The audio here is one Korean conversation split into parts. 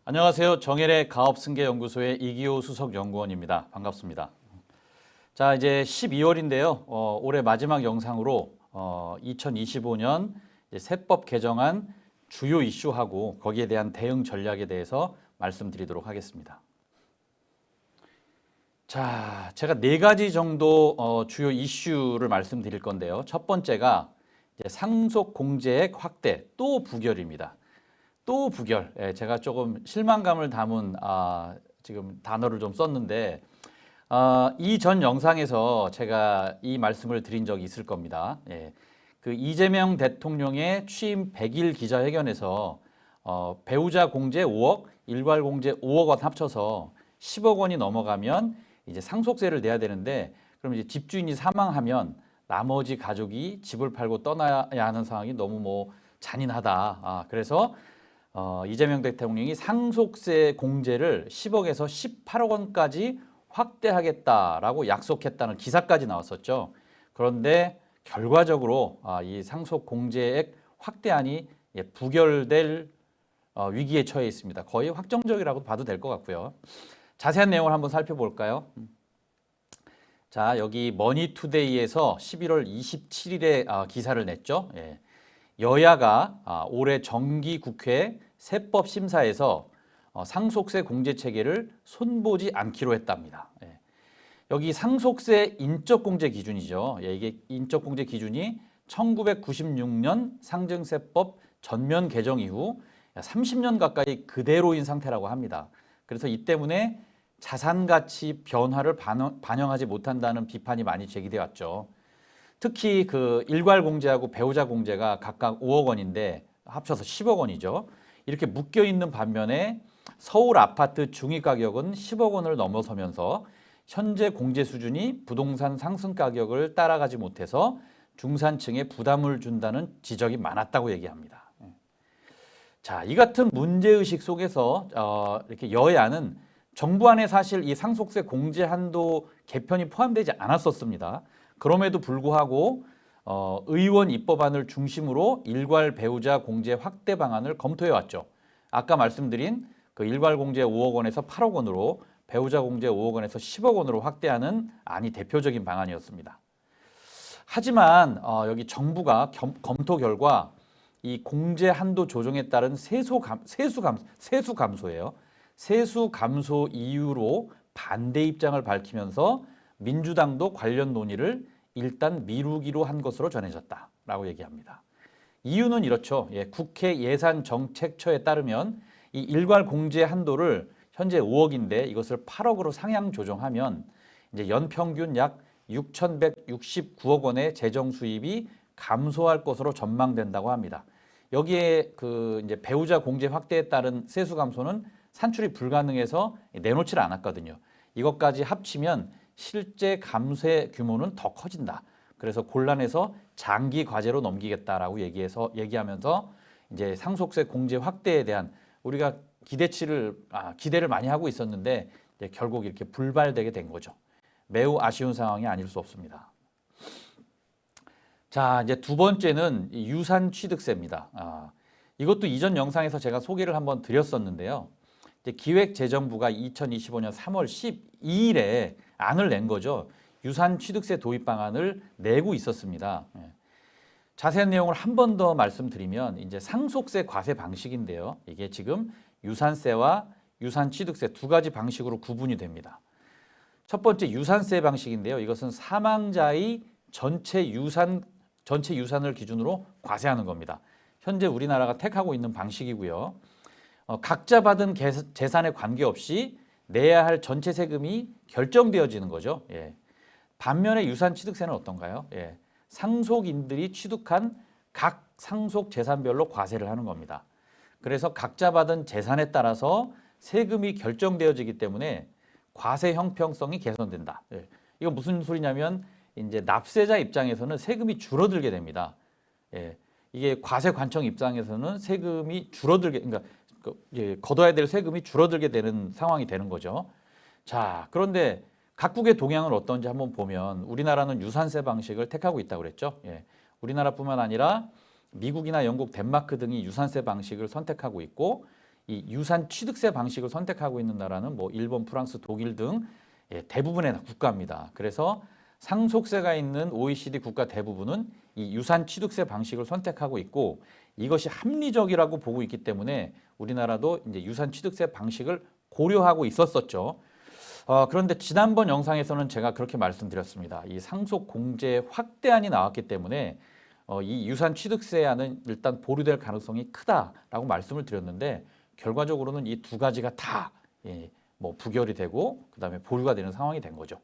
안녕하세요. 정혜래 가업승계연구소의 이기호 수석연구원입니다. 반갑습니다. 자, 이제 12월인데요. 올해 마지막 영상으로 2025년 세법 개정안 주요 이슈하고 거기에 대한 대응 전략에 대해서 말씀드리도록 하겠습니다. 자, 제가 네 가지 정도 주요 이슈를 말씀드릴 건데요. 첫 번째가 이제 상속 공제액 확대 또 부결입니다. 또 부결. 제가 조금 실망감을 담은 지금 단어를 좀 썼는데 이전 영상에서 제가 이 말씀을 드린 적이 있을 겁니다. 그 이재명 대통령의 취임 100일 기자회견에서 배우자 공제 5억, 일괄 공제 5억 원 합쳐서 10억 원이 넘어가면 이제 상속세를 내야 되는데, 그럼 이제 집주인이 사망하면 나머지 가족이 집을 팔고 떠나야 하는 상황이 너무 잔인하다. 그래서 이재명 대통령이 상속세 공제를 10억에서 18억 원까지 확대하겠다라고 약속했다는 기사까지 나왔었죠. 그런데 결과적으로 이 상속 공제액 확대안이 부결될 위기에 처해 있습니다. 거의 확정적이라고 봐도 될 것 같고요. 자세한 내용을 한번 살펴볼까요? 자, 여기 머니투데이에서 11월 27일에 기사를 냈죠. 여야가 올해 정기국회 세법 심사에서 상속세 공제 체계를 손보지 않기로 했답니다. 여기 상속세 인적 공제 기준이죠. 이게 인적 공제 기준이 1996년 상증세법 전면 개정 이후 30년 가까이 그대로인 상태라고 합니다. 그래서 이 때문에 자산 가치 변화를 반영하지 못한다는 비판이 많이 제기돼 왔죠. 특히 그 일괄 공제하고 배우자 공제가 각각 5억 원인데 합쳐서 10억 원이죠. 이렇게 묶여 있는 반면에 서울 아파트 중위 가격은 10억 원을 넘어서면서 현재 공제 수준이 부동산 상승 가격을 따라가지 못해서 중산층에 부담을 준다는 지적이 많았다고 얘기합니다. 자, 이 같은 문제의식 속에서 이렇게 여야는 정부 안에 사실 이 상속세 공제 한도 개편이 포함되지 않았었습니다. 그럼에도 불구하고 의원 입법안을 중심으로 일괄 배우자 공제 확대 방안을 검토해 왔죠. 아까 말씀드린 그 일괄 공제 5억 원에서 8억 원으로 배우자 공제 5억 원에서 10억 원으로 확대하는 안이 대표적인 방안이었습니다. 하지만 여기 정부가 검토 결과 이 공제 한도 조정에 따른 세수 감소예요. 세수 감소 이유로 반대 입장을 밝히면서 민주당도 관련 논의를 일단 미루기로 한 것으로 전해졌다라고 얘기합니다. 이유는 이렇죠. 국회 예산정책처에 따르면 이 일괄 공제 한도를 현재 5억인데 이것을 8억으로 상향 조정하면 이제 연평균 약 6,169억 원의 재정 수입이 감소할 것으로 전망된다고 합니다. 여기에 그 이제 배우자 공제 확대에 따른 세수 감소는 산출이 불가능해서 내놓지를 않았거든요. 이것까지 합치면 실제 감세 규모는 더 커진다. 그래서 곤란해서 장기 과제로 넘기겠다라고 얘기하면서 이제 상속세 공제 확대에 대한 우리가 기대를 많이 하고 있었는데 이제 결국 이렇게 불발되게 된 거죠. 매우 아쉬운 상황이 아닐 수 없습니다. 자, 이제 두 번째는 유산 취득세입니다. 이것도 이전 영상에서 제가 소개를 한번 드렸었는데요. 이제 기획재정부가 2025년 3월 12일에 안을 낸 거죠. 유산 취득세 도입 방안을 내고 있었습니다. 자세한 내용을 한 번 더 말씀드리면 이제 상속세 과세 방식인데요. 이게 지금 유산세와 유산 취득세 두 가지 방식으로 구분이 됩니다. 첫 번째 유산세 방식인데요. 이것은 사망자의 전체 유산을 기준으로 과세하는 겁니다. 현재 우리나라가 택하고 있는 방식이고요. 각자 받은 재산에 관계없이 내야 할 전체 세금이 결정되어지는 거죠. 반면에 유산 취득세는 어떤가요? 상속인들이 취득한 각 상속 재산별로 과세를 하는 겁니다. 그래서 각자 받은 재산에 따라서 세금이 결정되어지기 때문에 과세 형평성이 개선된다. 이거 무슨 소리냐면 이제 납세자 입장에서는 세금이 줄어들게 됩니다. 이게 과세 관청 입장에서는 세금이 줄어들게, 그러니까 걷어야 될 세금이 줄어들게 되는 상황이 되는 거죠. 자, 그런데 각국의 동향은 어떤지 한번 보면 우리나라는 유산세 방식을 택하고 있다고 그랬죠. 우리나라뿐만 아니라 미국이나 영국, 덴마크 등이 유산세 방식을 선택하고 있고 이 유산 취득세 방식을 선택하고 있는 나라는 뭐 일본, 프랑스, 독일 등 대부분의 국가입니다. 그래서 상속세가 있는 OECD 국가 대부분은 이 유산 취득세 방식을 선택하고 있고 이것이 합리적이라고 보고 있기 때문에 우리나라도 이제 유산 취득세 방식을 고려하고 있었었죠. 그런데 지난번 영상에서는 제가 그렇게 말씀드렸습니다. 이 상속 공제 확대안이 나왔기 때문에 이 유산 취득세안은 일단 보류될 가능성이 크다라고 말씀을 드렸는데 결과적으로는 이 두 가지가 다 뭐 부결이 되고 그다음에 보류가 되는 상황이 된 거죠.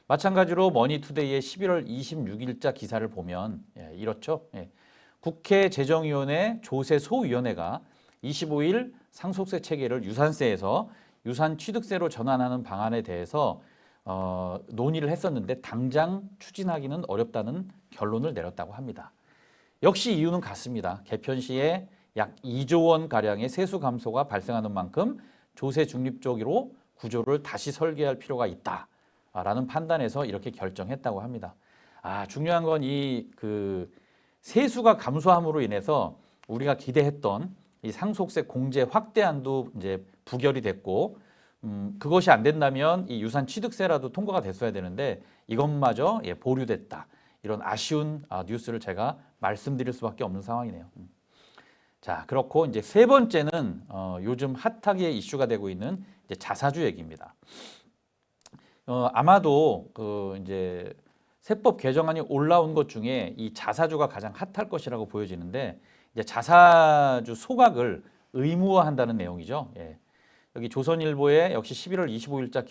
마찬가지로 머니투데이의 11월 26일자 기사를 보면 이렇죠. 국회 재정위원회 조세소위원회가 25일 상속세 체계를 유산세에서 유산 취득세로 전환하는 방안에 대해서 논의를 했었는데 당장 추진하기는 어렵다는 결론을 내렸다고 합니다. 역시 이유는 같습니다. 개편 시에 약 2조 원 가량의 세수 감소가 발생하는 만큼 조세 중립적으로 구조를 다시 설계할 필요가 있다라는 판단에서 이렇게 결정했다고 합니다. 중요한 건 이 세수가 감소함으로 인해서 우리가 기대했던 이 상속세 공제 확대안도 이제 부결이 됐고 그것이 안 된다면 이 유산 취득세라도 통과가 됐어야 되는데 이것마저 보류됐다. 이런 아쉬운 뉴스를 제가 말씀드릴 수밖에 없는 상황이네요. 자, 그렇고 이제 세 번째는 요즘 핫하게 이슈가 되고 있는 이제 자사주 얘기입니다. 아마도 이제 세법 개정안이 올라온 것 중에 이 자사주가 가장 핫할 것이라고 보여지는데 이제 자사주 소각을 의무화한다는 내용이죠. 여기 조선일보의 역시 11월 25일자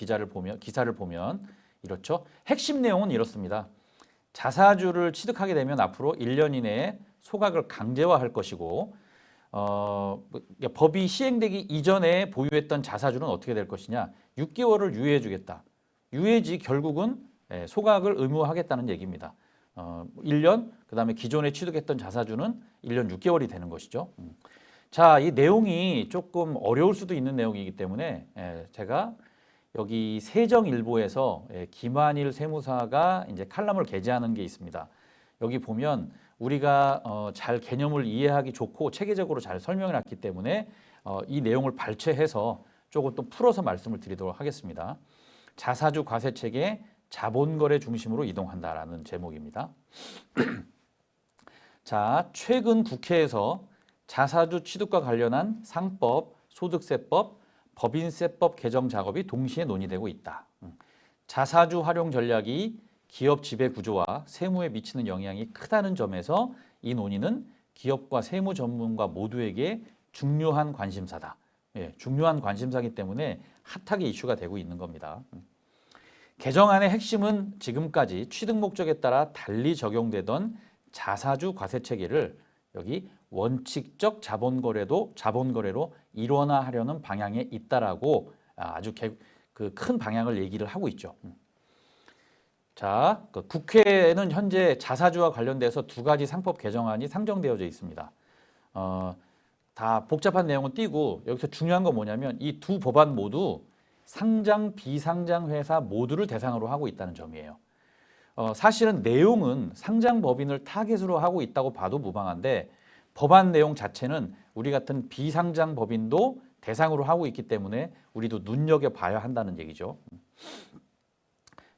기사를 보면 이렇죠. 핵심 내용은 이렇습니다. 자사주를 취득하게 되면 앞으로 1년 이내에 소각을 강제화할 것이고 법이 시행되기 이전에 보유했던 자사주는 어떻게 될 것이냐. 6개월을 유예해 주겠다. 유예지 결국은 소각을 의무화하겠다는 얘기입니다. 1년, 그다음에 기존에 취득했던 자사주는 1년 6개월이 되는 것이죠. 자, 이 내용이 조금 어려울 수도 있는 내용이기 때문에 제가 여기 세정일보에서 김한일 세무사가 이제 칼럼을 게재하는 게 있습니다. 여기 보면 우리가 잘 개념을 이해하기 좋고 체계적으로 잘 설명해 놨기 때문에 이 내용을 발췌해서 조금 또 풀어서 말씀을 드리도록 하겠습니다. 자사주 과세체계 자본거래 중심으로 이동한다라는 제목입니다. 자, 최근 국회에서 자사주 취득과 관련한 상법, 소득세법, 법인세법 개정 작업이 동시에 논의되고 있다. 자사주 활용 전략이 기업 지배 구조와 세무에 미치는 영향이 크다는 점에서 이 논의는 기업과 세무 전문가 모두에게 중요한 관심사다. 중요한 관심사이기 때문에 핫하게 이슈가 되고 있는 겁니다. 개정안의 핵심은 지금까지 취득 목적에 따라 달리 적용되던 자사주 과세 체계를 여기 원칙적 자본거래로 일원화하려는 방향에 있다라고 아주 큰 방향을 얘기를 하고 있죠. 자, 국회에는 현재 자사주와 관련돼서 두 가지 상법 개정안이 상정되어져 있습니다. 다 복잡한 내용은 띄고 여기서 중요한 건 뭐냐면 이 두 법안 모두 상장, 비상장 회사 모두를 대상으로 하고 있다는 점이에요. 사실은 내용은 상장 법인을 타겟으로 하고 있다고 봐도 무방한데 법안 내용 자체는 우리 같은 비상장 법인도 대상으로 하고 있기 때문에 우리도 눈여겨봐야 한다는 얘기죠.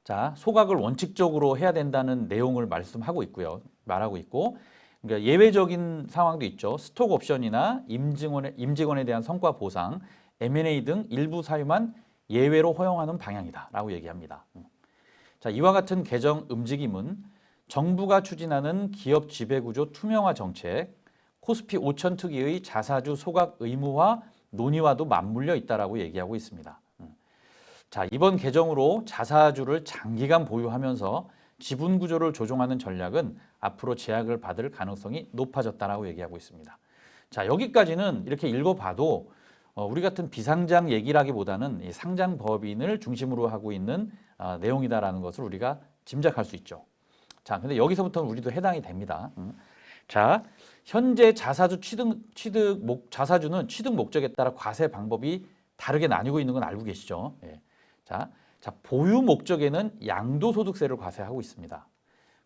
자, 소각을 원칙적으로 해야 된다는 내용을 말하고 있고 그러니까 예외적인 상황도 있죠. 스톡 옵션이나 임직원에 대한 성과 보상, M&A 등 일부 사유만 예외로 허용하는 방향이다라고 얘기합니다. 자, 이와 같은 개정 움직임은 정부가 추진하는 기업 지배구조 투명화 정책, 코스피 5천 특위의 자사주 소각 의무화 논의와도 맞물려 있다라고 얘기하고 있습니다. 자, 이번 개정으로 자사주를 장기간 보유하면서 지분 구조를 조정하는 전략은 앞으로 제약을 받을 가능성이 높아졌다라고 얘기하고 있습니다. 자, 여기까지는 이렇게 읽어봐도 우리 같은 비상장 얘기라기보다는 이 상장 법인을 중심으로 하고 있는 내용이다라는 것을 우리가 짐작할 수 있죠. 자, 근데 여기서부터는 우리도 해당이 됩니다. 자, 현재 자사주는 취득 목적에 따라 과세 방법이 다르게 나뉘고 있는 건 알고 계시죠? 자, 보유 목적에는 양도소득세를 과세하고 있습니다.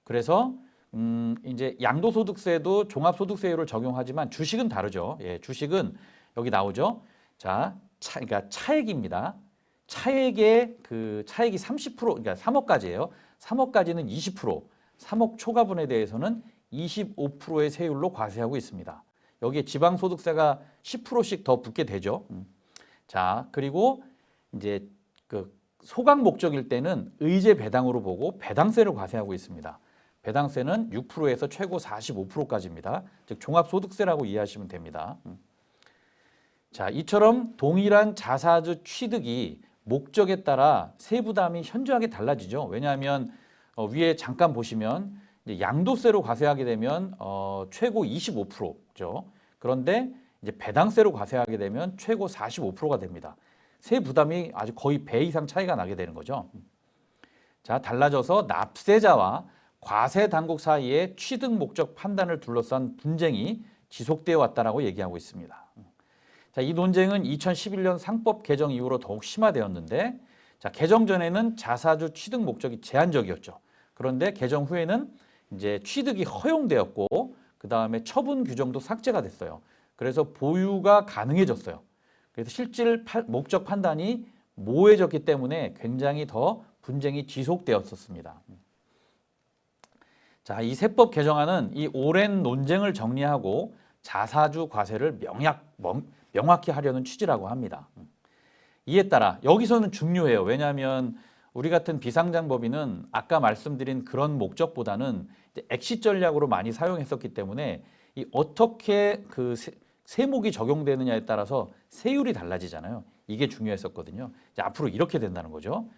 그래서 이제 양도소득세도 종합소득세율을 적용하지만 주식은 다르죠. 주식은 여기 나오죠. 자, 그러니까 차액입니다. 차액의 그 차액이 30%, 그러니까 3억까지예요. 3억까지는 20%, 3억 초과분에 대해서는 25%의 세율로 과세하고 있습니다. 여기에 지방소득세가 10%씩 더 붙게 되죠. 자, 그리고 이제 그 소각 목적일 때는 의제 배당으로 보고 배당세를 과세하고 있습니다. 배당세는 6%에서 최고 45%까지입니다. 즉 종합소득세라고 이해하시면 됩니다. 자, 이처럼 동일한 자사주 취득이 목적에 따라 세부담이 현저하게 달라지죠. 왜냐하면 위에 잠깐 보시면 이제 양도세로 과세하게 되면 최고 25%죠. 그런데 이제 배당세로 과세하게 되면 최고 45%가 됩니다. 세 부담이 아주 거의 배 이상 차이가 나게 되는 거죠. 자, 달라져서 납세자와 과세 당국 사이의 취득 목적 판단을 둘러싼 분쟁이 지속되어 왔다라고 얘기하고 있습니다. 자, 이 논쟁은 2011년 상법 개정 이후로 더욱 심화되었는데, 자, 개정 전에는 자사주 취득 목적이 제한적이었죠. 그런데 개정 후에는 이제 취득이 허용되었고, 그 다음에 처분 규정도 삭제가 됐어요. 그래서 보유가 가능해졌어요. 그래서 실질 목적 판단이 모호해졌기 때문에 굉장히 더 분쟁이 지속되었었습니다. 자, 이 세법 개정안은 이 오랜 논쟁을 정리하고 자사주 과세를 명확히 하려는 취지라고 합니다. 이에 따라 여기서는 중요해요. 왜냐하면 우리 같은 비상장법인은 아까 말씀드린 그런 목적보다는 엑시트 전략으로 많이 사용했었기 때문에 이 어떻게 그 세목이 적용되느냐에 따라서 세율이 달라지잖아요. 이게 중요했었거든요. 이제 앞으로 이렇게 된다는 거죠.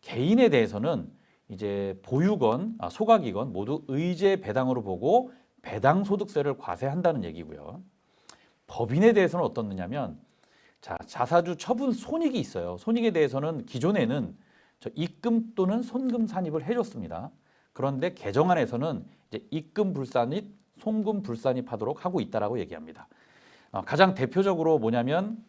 개인에 대해서는 이제 보유건, 소각이건 모두 의제 배당으로 보고 배당 소득세를 과세한다는 얘기고요. 법인에 대해서는 어떻느냐면 자, 자사주 처분 손익이 있어요. 손익에 대해서는 기존에는 입금 또는 손금 산입을 해줬습니다. 그런데 개정안에서는 이제 입금 불산입, 손금 불산입하도록 하고 있다라고 얘기합니다. 가장 대표적으로 뭐냐면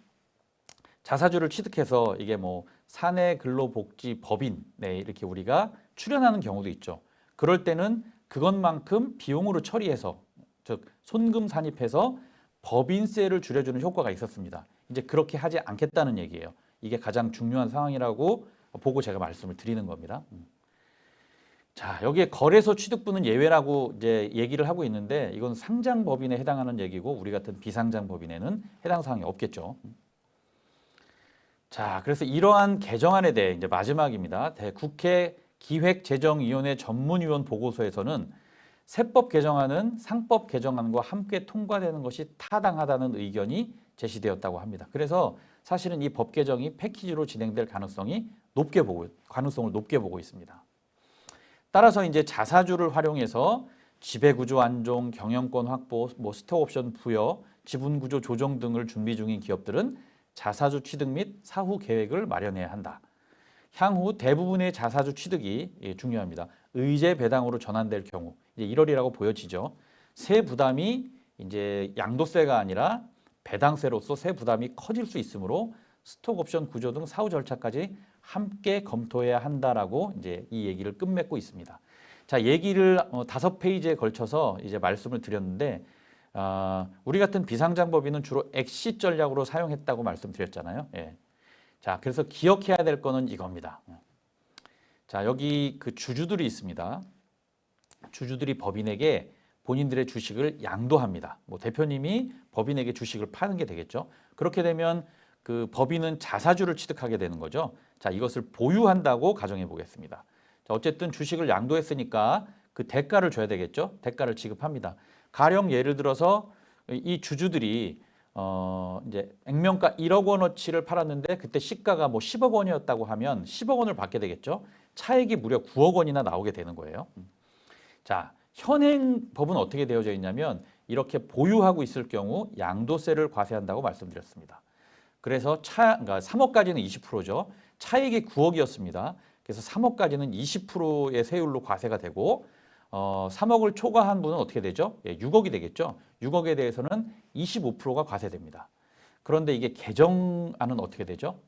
자사주를 취득해서 이게 뭐 사내근로복지법인 이렇게 우리가 출연하는 경우도 있죠. 그럴 때는 그것만큼 비용으로 처리해서 즉 손금 산입해서 법인세를 줄여주는 효과가 있었습니다. 이제 그렇게 하지 않겠다는 얘기예요. 이게 가장 중요한 상황이라고 보고 제가 말씀을 드리는 겁니다. 자, 여기에 거래소 취득분은 예외라고 이제 얘기를 하고 있는데 이건 상장법인에 해당하는 얘기고 우리 같은 비상장법인에는 해당 사항이 없겠죠. 자, 그래서 이러한 개정안에 대해 이제 마지막입니다. 국회 기획재정위원회 전문위원 보고서에서는 세법 개정안은 상법 개정안과 함께 통과되는 것이 타당하다는 의견이 제시되었다고 합니다. 그래서 사실은 이 법 개정이 패키지로 진행될 가능성을 높게 보고 있습니다. 따라서 이제 자사주를 활용해서 지배구조 안정, 경영권 확보, 스톡옵션 부여, 지분구조 조정 등을 준비 중인 기업들은 자사주 취득 및 사후 계획을 마련해야 한다. 향후 대부분의 자사주 취득이 중요합니다. 의제 배당으로 전환될 경우 이제 1월이라고 보여지죠. 세 부담이 이제 양도세가 아니라 배당세로서 세 부담이 커질 수 있으므로 스톡옵션 구조 등 사후 절차까지 함께 검토해야 한다라고 이제 이 얘기를 끝맺고 있습니다. 자, 얘기를 5페이지에 걸쳐서 이제 말씀을 드렸는데 우리 같은 비상장법인은 주로 엑시트 전략으로 사용했다고 말씀드렸잖아요. 예. 자, 그래서 기억해야 될 거는 이겁니다. 자, 여기 그 주주들이 있습니다. 주주들이 법인에게 본인들의 주식을 양도합니다. 뭐 대표님이 법인에게 주식을 파는 게 되겠죠. 그렇게 되면 그 법인은 자사주를 취득하게 되는 거죠. 자, 이것을 보유한다고 가정해 보겠습니다. 자, 어쨌든 주식을 양도했으니까 그 대가를 줘야 되겠죠. 대가를 지급합니다. 가령 예를 들어서 이 주주들이 이제 액면가 1억 원어치를 팔았는데 그때 시가가 뭐 10억 원이었다고 하면 10억 원을 받게 되겠죠. 차액이 무려 9억 원이나 나오게 되는 거예요. 자, 현행 법은 어떻게 되어져 있냐면 이렇게 보유하고 있을 경우 양도세를 과세한다고 말씀드렸습니다. 그래서 그러니까 3억까지는 20%죠. 차액이 9억이었습니다. 그래서 3억까지는 20%의 세율로 과세가 되고 3억을 초과한 분은 어떻게 되죠? 6억이 되겠죠. 6억에 대해서는 25%가 과세됩니다. 그런데 이게 개정안은 어떻게 되죠?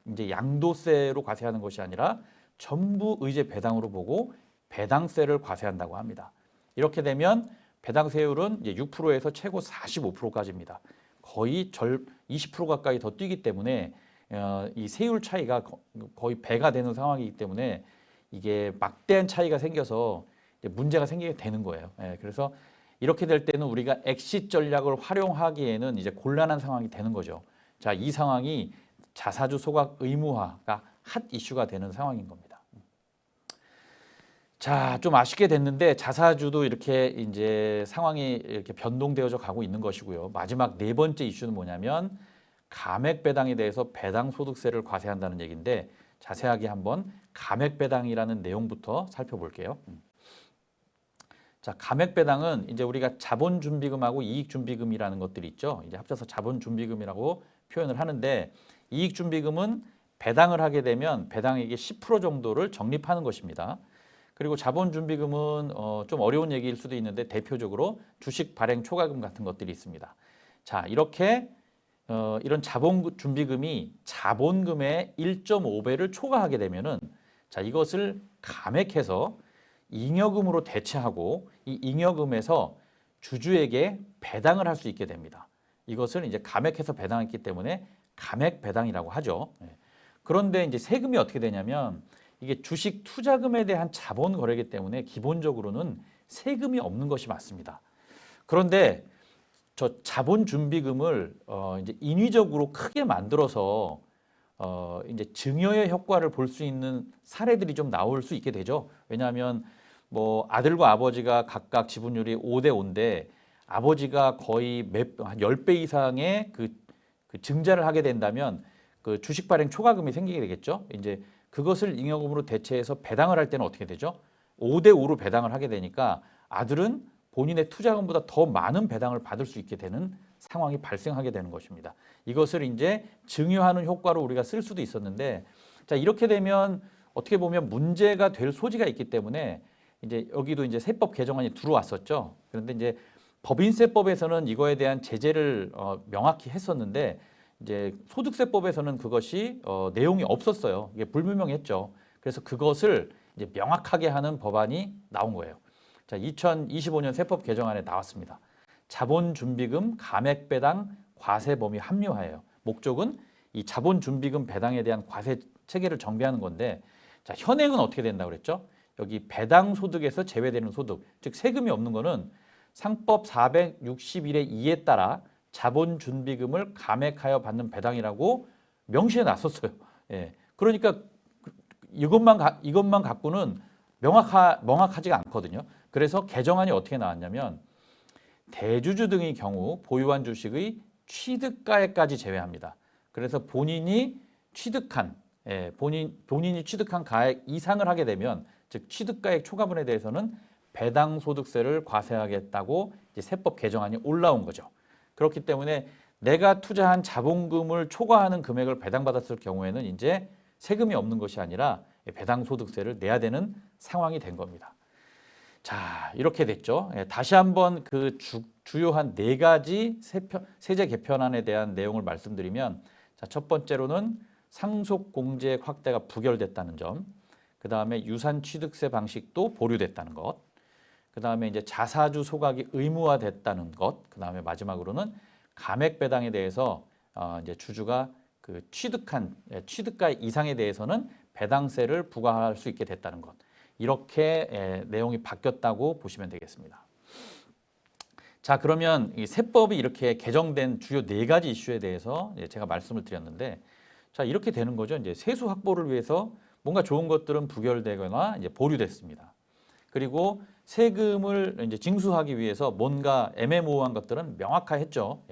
이제 양도세로 과세하는 것이 아니라 전부 의제 배당으로 보고 배당세를 과세한다고 합니다. 이렇게 되면 배당세율은 이제 6%에서 최고 45%까지입니다. 거의 20% 가까이 더 뛰기 때문에 이 세율 차이가 거의 배가 되는 상황이기 때문에 이게 막대한 차이가 생겨서 문제가 생기게 되는 거예요. 그래서 이렇게 될 때는 우리가 엑시트 전략을 활용하기에는 이제 곤란한 상황이 되는 거죠. 자, 이 상황이 자사주 소각 의무화가 핫 이슈가 되는 상황인 겁니다. 자, 좀 아쉽게 됐는데 자사주도 이렇게 이제 상황이 이렇게 변동되어져 가고 있는 것이고요. 마지막 네 번째 이슈는 뭐냐면 감액 배당에 대해서 배당 소득세를 과세한다는 얘기인데 자세하게 한번 감액 배당이라는 내용부터 살펴볼게요. 자, 감액 배당은 이제 우리가 자본 준비금하고 이익 준비금이라는 것들이 있죠. 이제 합쳐서 자본 준비금이라고 표현을 하는데 이익 준비금은 배당을 하게 되면 배당액의 10% 정도를 적립하는 것입니다. 그리고 자본 준비금은 좀 어려운 얘기일 수도 있는데 대표적으로 주식 발행 초과금 같은 것들이 있습니다. 자, 이렇게 이런 자본 준비금이 자본금의 1.5배를 초과하게 되면은 자, 이것을 감액해서 잉여금으로 대체하고 이 잉여금에서 주주에게 배당을 할 수 있게 됩니다. 이것을 이제 감액해서 배당했기 때문에 감액 배당이라고 하죠. 그런데 이제 세금이 어떻게 되냐면 이게 주식 투자금에 대한 자본 거래이기 때문에 기본적으로는 세금이 없는 것이 맞습니다. 그런데 저 자본 준비금을 이제 인위적으로 크게 만들어서 이제 증여의 효과를 볼 수 있는 사례들이 좀 나올 수 있게 되죠. 왜냐하면 뭐 아들과 아버지가 각각 지분율이 5대 5인데 아버지가 거의 한 10배 이상의 그 증자를 하게 된다면 그 주식 발행 초과금이 생기게 되겠죠. 이제 그것을 잉여금으로 대체해서 배당을 할 때는 어떻게 되죠? 5대 5로 배당을 하게 되니까 아들은 본인의 투자금보다 더 많은 배당을 받을 수 있게 되는 상황이 발생하게 되는 것입니다. 이것을 이제 증여하는 효과로 우리가 쓸 수도 있었는데 자, 이렇게 되면 어떻게 보면 문제가 될 소지가 있기 때문에 이제 여기도 이제 세법 개정안이 들어왔었죠. 그런데 이제 법인세법에서는 이거에 대한 제재를 명확히 했었는데 이제 소득세법에서는 그것이 내용이 없었어요. 이게 불분명했죠. 그래서 그것을 이제 명확하게 하는 법안이 나온 거예요. 자, 2025년 세법 개정안에 나왔습니다. 자본준비금 감액 배당 과세 범위 합리화예요. 목적은 이 자본준비금 배당에 대한 과세 체계를 정비하는 건데 자, 현행은 어떻게 된다고 그랬죠? 여기 배당 소득에서 제외되는 소득, 즉 세금이 없는 거는 상법 461의 2에 따라 자본준비금을 감액하여 받는 배당이라고 명시해 놨었어요. 예. 그러니까 이것만 갖고는 명확하지가 않거든요. 그래서 개정안이 어떻게 나왔냐면 대주주 등의 경우 보유한 주식의 취득가액까지 제외합니다. 그래서 본인이 취득한 가액 이상을 하게 되면 즉 취득가액 초과분에 대해서는 배당 소득세를 과세하겠다고 이제 세법 개정안이 올라온 거죠. 그렇기 때문에 내가 투자한 자본금을 초과하는 금액을 배당받았을 경우에는 이제 세금이 없는 것이 아니라 배당 소득세를 내야 되는 상황이 된 겁니다. 자, 이렇게 됐죠. 다시 한번 그 주요한 네 가지 세제 개편안에 대한 내용을 말씀드리면 자, 첫 번째로는 상속 공제액 확대가 부결됐다는 점, 그 다음에 유산 취득세 방식도 보류됐다는 것, 그 다음에 이제 자사주 소각이 의무화됐다는 것, 그 다음에 마지막으로는 감액 배당에 대해서 이제 주주가 그 취득한 취득가 이상에 대해서는 배당세를 부과할 수 있게 됐다는 것. 이렇게 내용이 바뀌었다고 보시면 되겠습니다. 자, 그러면 이 세법이 이렇게 개정된 주요 네 가지 이슈에 대해서 제가 말씀을 드렸는데, 자, 이렇게 되는 거죠. 이제 세수 확보를 위해서 뭔가 좋은 것들은 부결되거나 이제 보류됐습니다. 그리고 세금을 이제 징수하기 위해서 뭔가 애매모호한 것들은 명확화했죠.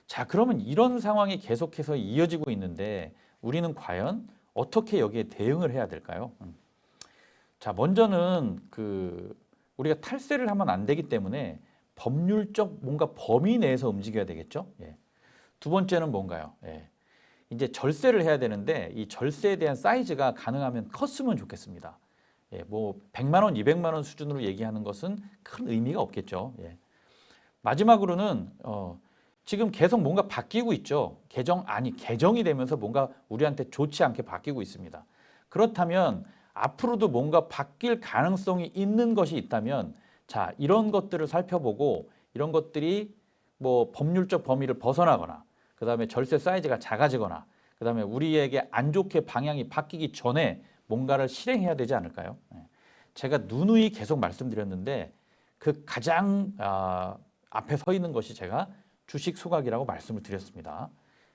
자, 그러면 이런 상황이 계속해서 이어지고 있는데 우리는 과연 어떻게 여기에 대응을 해야 될까요? 자, 먼저는 우리가 탈세를 하면 안 되기 때문에 법률적 뭔가 범위 내에서 움직여야 되겠죠. 두 번째는 뭔가요? 이제 절세를 해야 되는데 이 절세에 대한 사이즈가 가능하면 컸으면 좋겠습니다. 뭐 100만 원, 200만 원 수준으로 얘기하는 것은 큰 의미가 없겠죠. 마지막으로는 지금 계속 뭔가 바뀌고 있죠. 개정이 되면서 뭔가 우리한테 좋지 않게 바뀌고 있습니다. 그렇다면 앞으로도 뭔가 바뀔 가능성이 있는 것이 있다면 자, 이런 것들을 살펴보고 이런 것들이 뭐 법률적 범위를 벗어나거나 그다음에 절세 사이즈가 작아지거나 그다음에 우리에게 안 좋게 방향이 바뀌기 전에 뭔가를 실행해야 되지 않을까요? 제가 누누이 계속 말씀드렸는데 그 가장 앞에 서 있는 것이 제가 주식 소각이라고 말씀을 드렸습니다.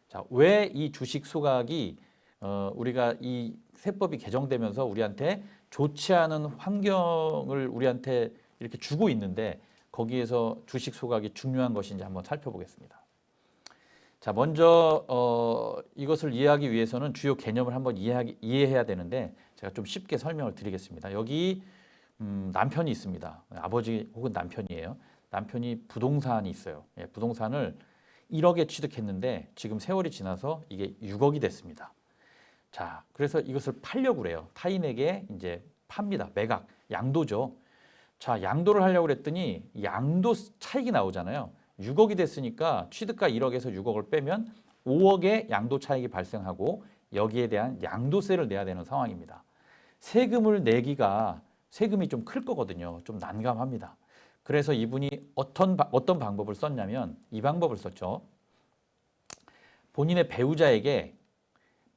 자, 왜 이 주식 소각이 우리가 이 세법이 개정되면서 우리한테 좋지 않은 환경을 우리한테 이렇게 주고 있는데 거기에서 주식 소각이 중요한 것인지 한번 살펴보겠습니다. 자, 먼저 이것을 이해하기 위해서는 주요 개념을 한번 이해해야 되는데 제가 좀 쉽게 설명을 드리겠습니다. 여기 남편이 있습니다. 아버지 혹은 남편이에요. 남편이 부동산이 있어요. 예, 부동산을 1억에 취득했는데 지금 세월이 지나서 이게 6억이 됐습니다. 자, 그래서 이것을 팔려고 그래요. 타인에게 이제 팝니다. 매각, 양도죠. 자, 양도를 하려고 그랬더니 양도 차익이 나오잖아요. 6억이 됐으니까 취득가 1억에서 6억을 빼면 5억의 양도 차익이 발생하고 여기에 대한 양도세를 내야 되는 상황입니다. 세금을 내기가 세금이 좀 클 거거든요. 좀 난감합니다. 그래서 이분이 어떤 방법을 썼냐면 이 방법을 썼죠. 본인의 배우자에게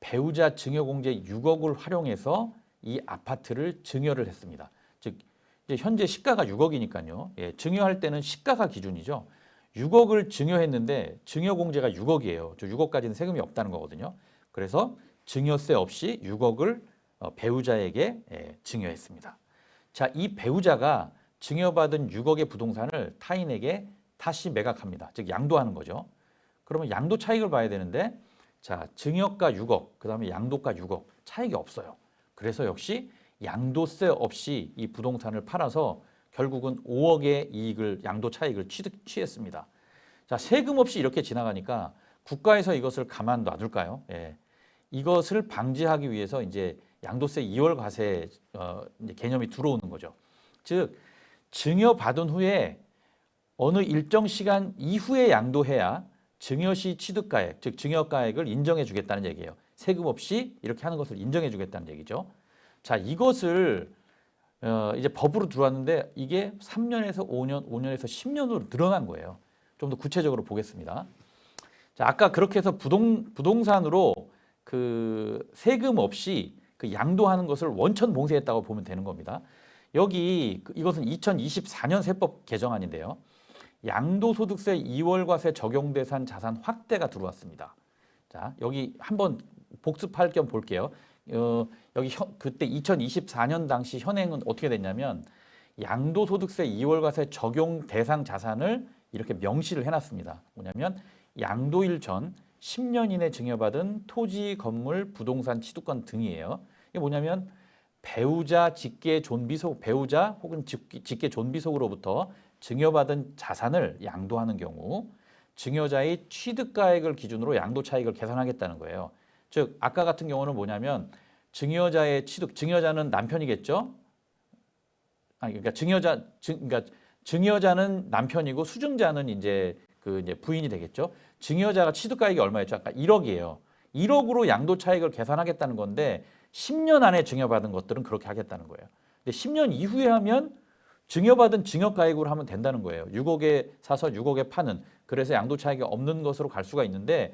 배우자 증여공제 6억을 활용해서 이 아파트를 증여를 했습니다. 즉 이제 현재 시가가 6억이니까요. 예, 증여할 때는 시가가 기준이죠. 6억을 증여했는데 증여공제가 6억이에요. 저 6억까지는 세금이 없다는 거거든요. 그래서 증여세 없이 6억을 배우자에게 증여했습니다. 자, 이 배우자가 증여받은 6억의 부동산을 타인에게 다시 매각합니다. 즉 양도하는 거죠. 그러면 양도 차익을 봐야 되는데 자, 증여가 6억, 그다음에 양도가 6억 차익이 없어요. 그래서 역시 양도세 없이 이 부동산을 팔아서 결국은 5억의 이익을 양도 차익을 취했습니다. 자, 세금 없이 이렇게 지나가니까 국가에서 이것을 가만 놔둘까요? 예. 이것을 방지하기 위해서 이제 양도세 2월 과세 이제 개념이 들어오는 거죠. 즉 증여받은 후에 어느 일정 시간 이후에 양도해야 증여시 취득가액, 즉 증여가액을 인정해 주겠다는 얘기예요. 세금 없이 이렇게 하는 것을 인정해 주겠다는 얘기죠. 자, 이것을 이제 법으로 들어왔는데 이게 3년에서 5년, 5년에서 10년으로 늘어난 거예요. 좀 더 구체적으로 보겠습니다. 자, 아까 그렇게 해서 부동산으로 그 세금 없이 그 양도하는 것을 원천 봉쇄했다고 보면 되는 겁니다. 여기 이것은 2024년 세법 개정안인데요. 양도소득세 2월 과세 적용 대상 자산 확대가 들어왔습니다. 자, 여기 한번 복습할 겸 볼게요. 여기 그때 2024년 당시 현행은 어떻게 됐냐면 양도소득세 2월 과세 적용 대상 자산을 이렇게 명시를 해놨습니다. 뭐냐면 양도일 전 10년 이내 증여받은 토지, 건물, 부동산 취득권 등이에요. 이게 뭐냐면 배우자 배우자 혹은 직계 존비속으로부터 증여받은 자산을 양도하는 경우 증여자의 취득가액을 기준으로 양도 차익을 계산하겠다는 거예요. 즉 아까 같은 경우는 뭐냐면 증여자는 남편이겠죠. 그러니까 증여자는 남편이고 수증자는 이제 부인이 되겠죠. 증여자가 취득가액이 얼마였죠? 아까 1억이에요. 1억으로 양도 차익을 계산하겠다는 건데 10년 안에 증여받은 것들은 그렇게 하겠다는 거예요. 근데 10년 이후에 하면 증여받은 증여가액으로 하면 된다는 거예요. 6억에 사서 6억에 파는. 그래서 양도 차익이 없는 것으로 갈 수가 있는데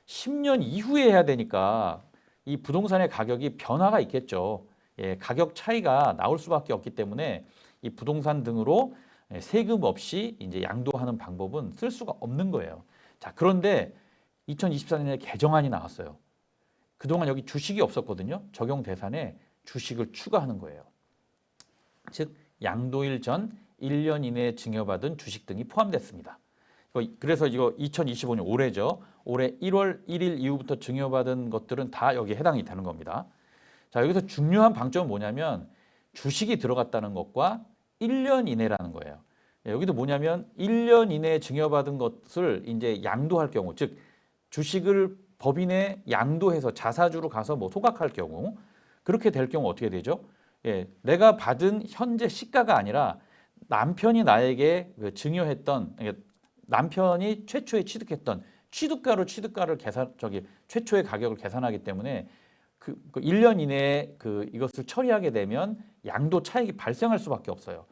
10년 이후에 해야 되니까 이 부동산의 가격이 변화가 있겠죠. 예, 가격 차이가 나올 수밖에 없기 때문에 이 부동산 등으로 세금 없이 이제 양도하는 방법은 쓸 수가 없는 거예요. 자, 그런데 2024년에 개정안이 나왔어요. 그동안 여기 주식이 없었거든요. 적용 대상에 주식을 추가하는 거예요. 즉 양도일 전 1년 이내에 증여받은 주식 등이 포함됐습니다. 그래서 이거 2025년 올해죠. 올해 1월 1일 이후부터 증여받은 것들은 다 여기에 해당이 되는 겁니다. 자, 여기서 중요한 방점은 뭐냐면 주식이 들어갔다는 것과 1년 이내라는 거예요. 여기도 뭐냐면 1년 이내에 증여받은 것을 이제 양도할 경우, 즉 주식을 법인에 양도해서 자사주로 가서 뭐 소각할 경우 그렇게 될 경우 어떻게 되죠? 예, 내가 받은 현재 시가가 아니라 남편이 나에게 증여했던 남편이 최초에 취득했던 취득가로 취득가를 최초의 가격을 계산하기 때문에 그 1년 이내에 이것을 처리하게 되면 양도 차익이 발생할 수밖에 없어요.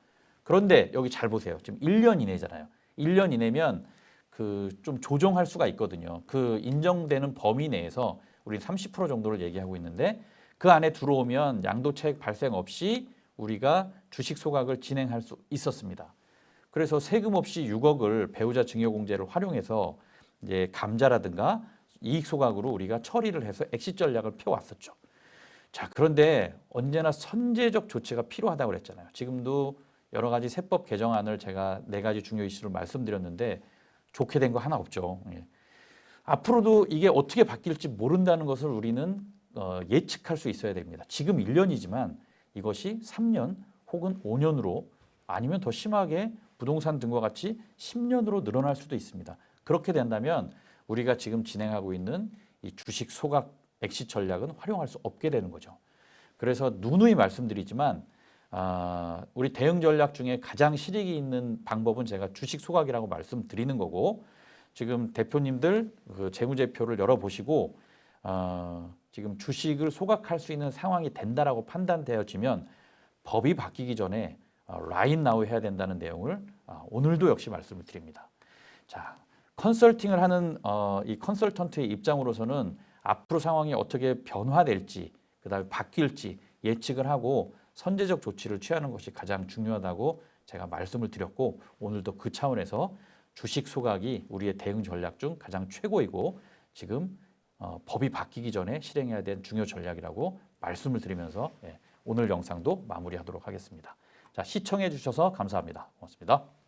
그런데 여기 잘 보세요. 지금 1년 이내잖아요. 1년 이내면 그 좀 조정할 수가 있거든요. 그 인정되는 범위 내에서 우리 30% 정도를 얘기하고 있는데 그 안에 들어오면 양도차익 발생 없이 우리가 주식 소각을 진행할 수 있었습니다. 그래서 세금 없이 6억을 배우자 증여공제를 활용해서 이제 감자라든가 이익 소각으로 우리가 처리를 해서 엑시트 전략을 펴왔었죠. 자, 그런데 언제나 선제적 조치가 필요하다고 그랬잖아요. 지금도 여러 가지 세법 개정안을 제가 4가지 중요 이슈를 말씀드렸는데 좋게 된 거 하나 없죠. 예. 앞으로도 이게 어떻게 바뀔지 모른다는 것을 우리는 예측할 수 있어야 됩니다. 지금 1년이지만 이것이 3년 혹은 5년으로 아니면 더 심하게 부동산 등과 같이 10년으로 늘어날 수도 있습니다. 그렇게 된다면 우리가 지금 진행하고 있는 이 주식 소각 엑시트 전략은 활용할 수 없게 되는 거죠. 그래서 누누이 말씀드리지만 우리 대응 전략 중에 가장 실익이 있는 방법은 제가 주식 소각이라고 말씀드리는 거고 지금 대표님들 그 재무제표를 열어보시고 지금 주식을 소각할 수 있는 상황이 된다라고 판단되어지면 법이 바뀌기 전에 라인 나우 해야 된다는 내용을 오늘도 역시 말씀을 드립니다. 자, 컨설팅을 하는 이 컨설턴트의 입장으로서는 앞으로 상황이 어떻게 변화될지 그다음에 바뀔지 예측을 하고 선제적 조치를 취하는 것이 가장 중요하다고 제가 말씀을 드렸고 오늘도 그 차원에서 주식 소각이 우리의 대응 전략 중 가장 최고이고 지금 법이 바뀌기 전에 실행해야 될 중요 전략이라고 말씀을 드리면서 오늘 영상도 마무리하도록 하겠습니다. 자, 시청해 주셔서 감사합니다. 고맙습니다.